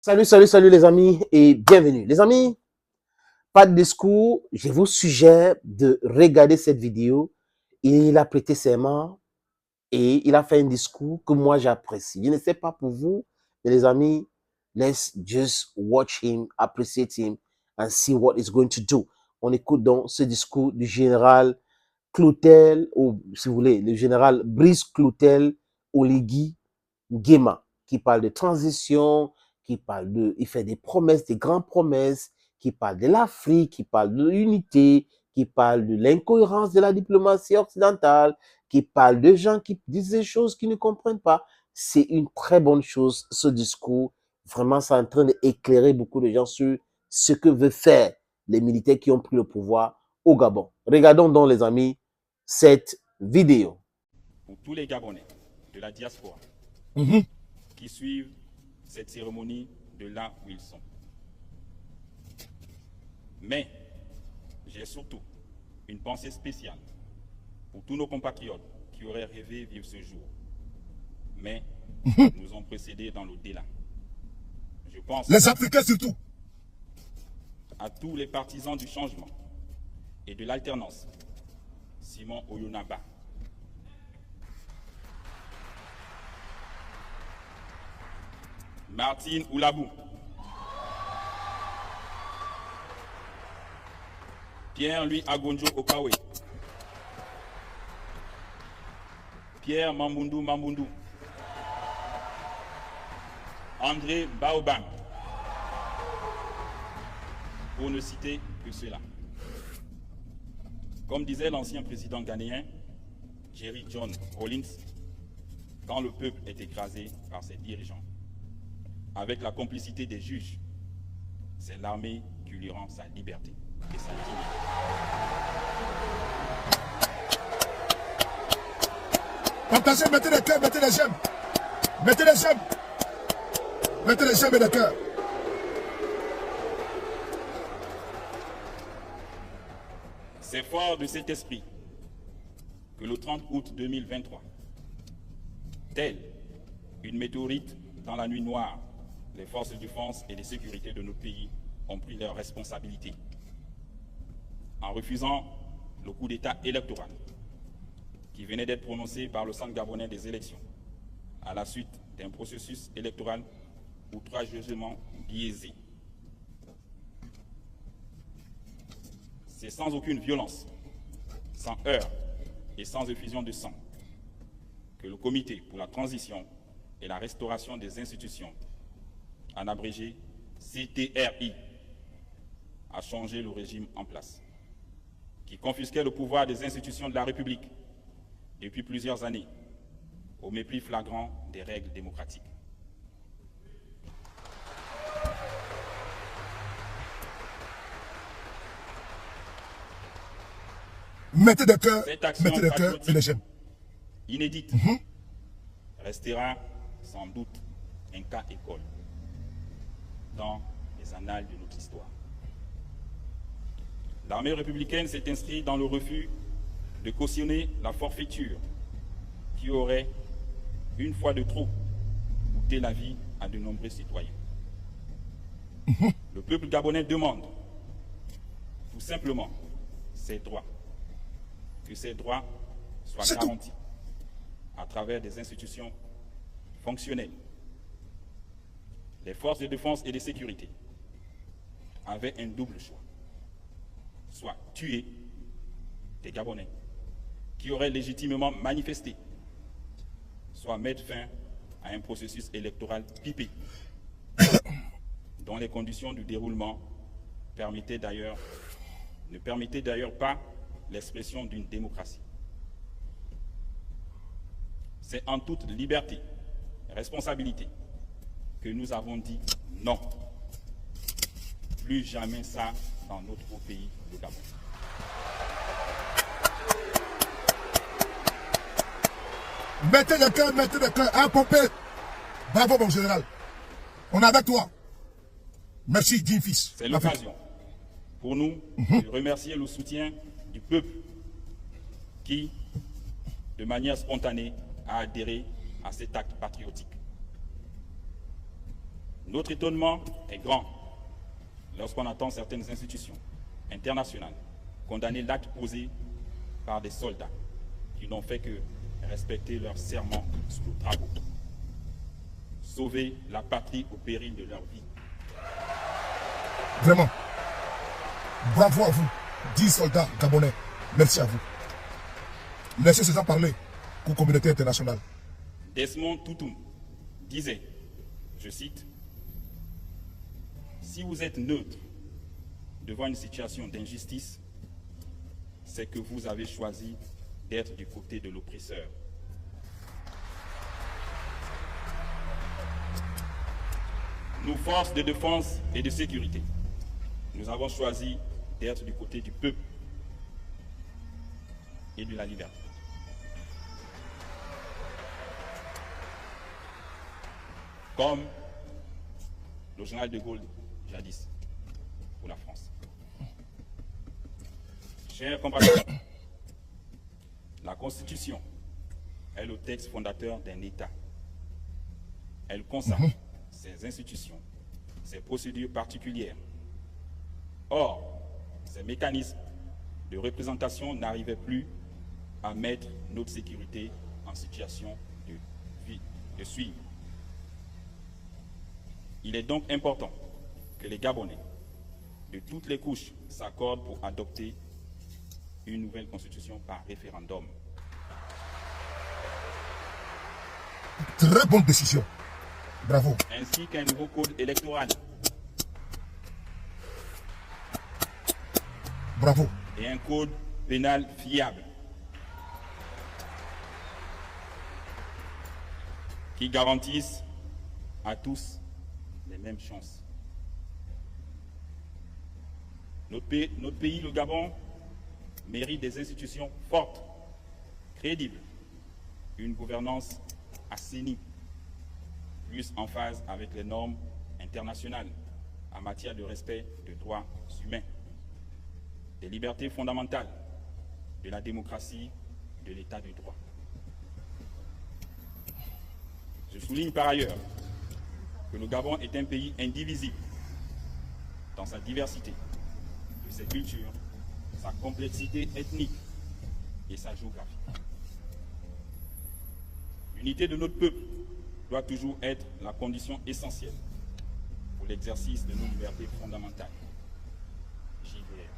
Salut les amis et bienvenue. Les amis, pas de discours, je vous suggère de regarder cette vidéo. Il a prêté serment et il a fait un discours que moi j'apprécie. Je ne sais pas pour vous, mais les amis, let's just watch him, appreciate him and see what he's going to do. On écoute donc ce discours du général Clotel, ou si vous voulez, le général Brice Clotel Oligui Nguema, qui parle de transition, il fait des promesses, des grandes promesses, qui parle de l'Afrique, qui parle de l'unité, qui parle de l'incohérence de la diplomatie occidentale, qui parle de gens qui disent des choses qu'ils ne comprennent pas. C'est une très bonne chose, ce discours. Vraiment, c'est en train d'éclairer beaucoup de gens sur ce que veulent faire les militaires qui ont pris le pouvoir au Gabon. Regardons donc, les amis, cette vidéo. Pour tous les Gabonais de la diaspora qui suivent cette cérémonie de là où ils sont. Mais j'ai surtout une pensée spéciale pour tous nos compatriotes qui auraient rêvé vivre ce jour, mais nous ont précédés dans l'au-delà. Je pense les Africains surtout à tous les partisans du changement et de l'alternance. Simon Oyonaba, Martine Oulabou, Pierre-Louis Agonjo Okawe, Pierre Mamboundou, André Baobam, pour ne citer que cela. Comme disait l'ancien président ghanéen, Jerry John Rawlings, quand le peuple est écrasé par ses dirigeants, avec la complicité des juges, c'est l'armée qui lui rend sa liberté et sa dignité. Partagez, mettez les cœurs, mettez les j'aime. Mettez les j'aime. Mettez les j'aime et les cœurs. C'est fort de cet esprit que le 30 août 2023, telle une météorite dans la nuit noire, les forces de défense et de sécurité de notre pays ont pris leurs responsabilités en refusant le coup d'État électoral qui venait d'être prononcé par le Centre gabonais des élections à la suite d'un processus électoral outrageusement biaisé. C'est sans aucune violence, sans heurts et sans effusion de sang que le Comité pour la transition et la restauration des institutions, en abrégé CTRI, a changé le régime en place, qui confisquait le pouvoir des institutions de la République depuis plusieurs années, au mépris flagrant des règles démocratiques. Mettez des cœurs, Cette action mettez des cœurs et les j'aime. inédite restera sans doute un cas école dans les annales de notre histoire. L'armée républicaine s'est inscrite dans le refus de cautionner la forfaiture qui aurait, une fois de trop, coûté la vie à de nombreux citoyens. Le peuple gabonais demande tout simplement ses droits, que ces droits soient garantis à travers des institutions fonctionnelles. Les forces de défense et de sécurité avaient un double choix. Soit tuer des Gabonais qui auraient légitimement manifesté, soit mettre fin à un processus électoral pipé, dont les conditions du déroulement ne permettaient d'ailleurs pas l'expression d'une démocratie. C'est en toute liberté et responsabilité que nous avons dit non. Plus jamais ça dans notre beau pays, le Gabon. Mettez des cœurs, un pompé. Bravo mon général. On est avec toi. Merci, digne fils. C'est l'occasion pour nous de remercier le soutien du peuple qui, de manière spontanée, a adhéré à cet acte patriotique. Notre étonnement est grand lorsqu'on entend certaines institutions internationales condamner l'acte posé par des soldats qui n'ont fait que respecter leur serment sous le drapeau, sauver la patrie au péril de leur vie. Vraiment, bravo à vous, 10 soldats gabonais. Merci à vous. Laissez ces gens parler pour la communauté internationale. Desmond Tutu disait, je cite, « Si vous êtes neutre devant une situation d'injustice, c'est que vous avez choisi d'être du côté de l'oppresseur. » Nous, forces de défense et de sécurité, nous avons choisi d'être du côté du peuple et de la liberté. Comme le général de Gaulle jadis pour la France. Chers compatriotes, la Constitution est le texte fondateur d'un État. Elle consacre ses institutions, ses procédures particulières. Or, ces mécanismes de représentation n'arrivaient plus à mettre notre sécurité en situation de suivre. Il est donc important que les Gabonais de toutes les couches s'accordent pour adopter une nouvelle constitution par référendum. Très bonne décision. Bravo. Ainsi qu'un nouveau code électoral. Bravo. Et un code pénal fiable qui garantisse à tous les mêmes chances. Notre pays, le Gabon, mérite des institutions fortes, crédibles, une gouvernance assainie, plus en phase avec les normes internationales en matière de respect des droits humains, des libertés fondamentales, de la démocratie, de l'état de droit. Je souligne par ailleurs que le Gabon est un pays indivisible dans sa diversité, de ses cultures, sa complexité ethnique et sa géographie. L'unité de notre peuple doit toujours être la condition essentielle pour l'exercice de nos libertés fondamentales. J'y vais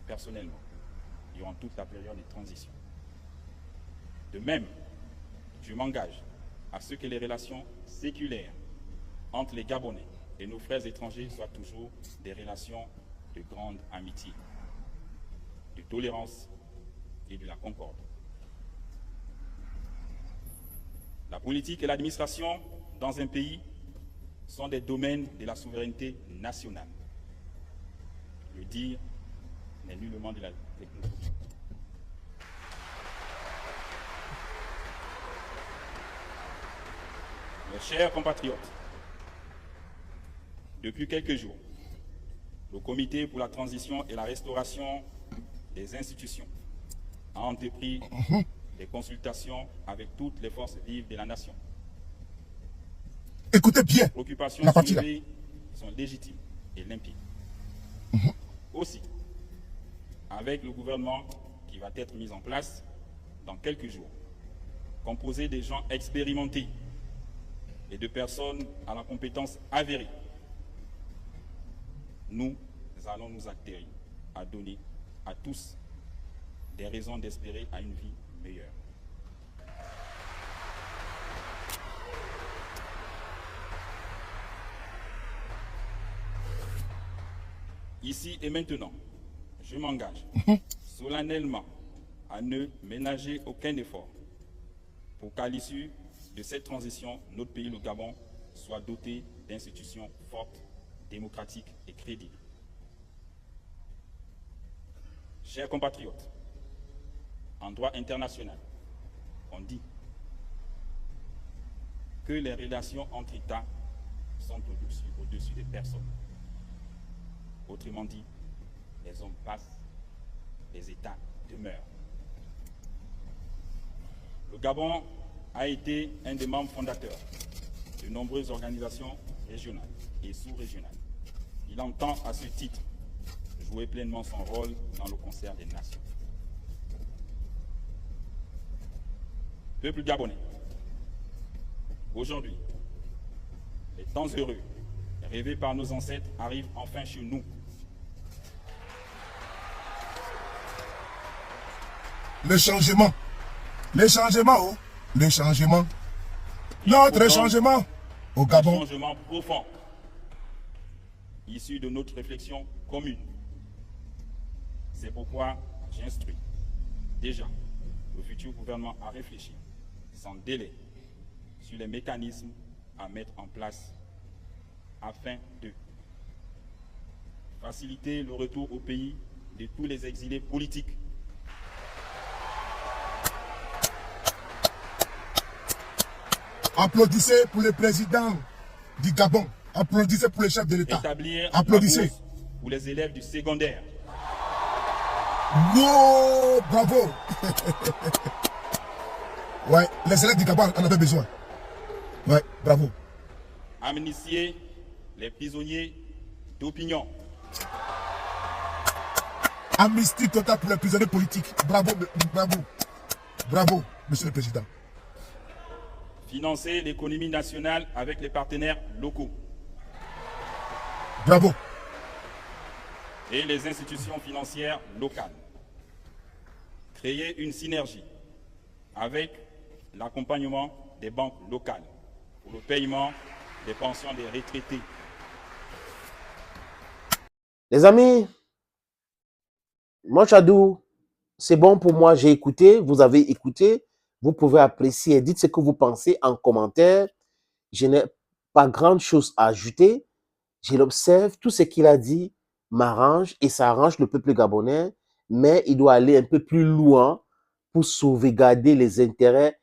personnellement durant toute la période de transition. De même, je m'engage à ce que les relations séculaires entre les Gabonais et nos frères étrangers soient toujours des relations de grande amitié, de tolérance et de la concorde. La politique et l'administration dans un pays sont des domaines de la souveraineté nationale. Le dire n'est nullement de la technologie. Mes chers compatriotes, depuis quelques jours, le Comité pour la transition et la restauration des institutions a entrepris des consultations avec toutes les forces vives de la nation. Écoutez bien. Les préoccupations soulevées sont légitimes et limpides. Aussi, avec le gouvernement qui va être mis en place dans quelques jours, composé de gens expérimentés et de personnes à la compétence avérée, nous allons nous atteler à donner à tous des raisons d'espérer à une vie meilleure. Ici et maintenant, je m'engage solennellement à ne ménager aucun effort pour qu'à l'issue de cette transition, notre pays, le Gabon, soit doté d'institutions fortes, démocratiques et crédibles. Chers compatriotes, en droit international, on dit que les relations entre États sont au-dessus des personnes. Autrement dit, les hommes passent, les États demeurent. Le Gabon a été un des membres fondateurs de nombreuses organisations régional et sous-régional. Il entend à ce titre jouer pleinement son rôle dans le concert des nations. Peuple gabonais, aujourd'hui, les temps heureux rêvés par nos ancêtres arrivent enfin chez nous. Le changement, oh, le changement, notre changement au Un Gabon. changement profond, issu de notre réflexion commune. C'est pourquoi j'instruis déjà le futur gouvernement à réfléchir sans délai sur les mécanismes à mettre en place afin de faciliter le retour au pays de tous les exilés politiques. Applaudissez pour le président du Gabon. Applaudissez pour le chef de l'État. Établir Applaudissez. la bourse pour les élèves du secondaire. Wow, bravo. Ouais, les élèves du Gabon en avaient besoin. Ouais, bravo. Amnistier les prisonniers d'opinion. Amnistie totale pour les prisonniers politiques. Bravo, bravo. Bravo, monsieur le président. Financer l'économie nationale avec les partenaires locaux. Bravo. Et les institutions financières locales. Créer une synergie avec l'accompagnement des banques locales pour le paiement des pensions des retraités. Les amis, moi, Chadou, c'est bon pour moi, j'ai écouté, vous avez écouté, vous pouvez apprécier, dites ce que vous pensez en commentaire. Je n'ai pas grande chose à ajouter. Je l'observe, tout ce qu'il a dit m'arrange et ça arrange le peuple gabonais, mais il doit aller un peu plus loin pour sauvegarder les intérêts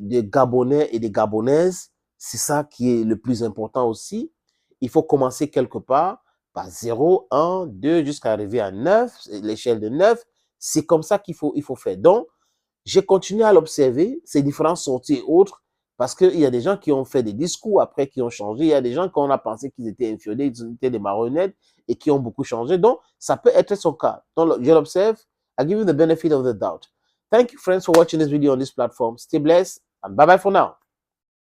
des Gabonais et des Gabonaises. C'est ça qui est le plus important aussi. Il faut commencer quelque part par 0, 1, 2, jusqu'à arriver à 9, l'échelle de 9. C'est comme ça qu'il faut faire. Donc, j'ai continué à l'observer, ces différentes sorties et autres, parce qu'il y a des gens qui ont fait des discours après, qui ont changé. Il y a des gens qu'on a pensé qu'ils étaient infidèles, ils étaient des marionnettes et qui ont beaucoup changé. Donc, ça peut être son cas. Donc, je l'observe. I give you the benefit of the doubt. Thank you, friends, for watching this video on this platform. Stay blessed and bye-bye for now.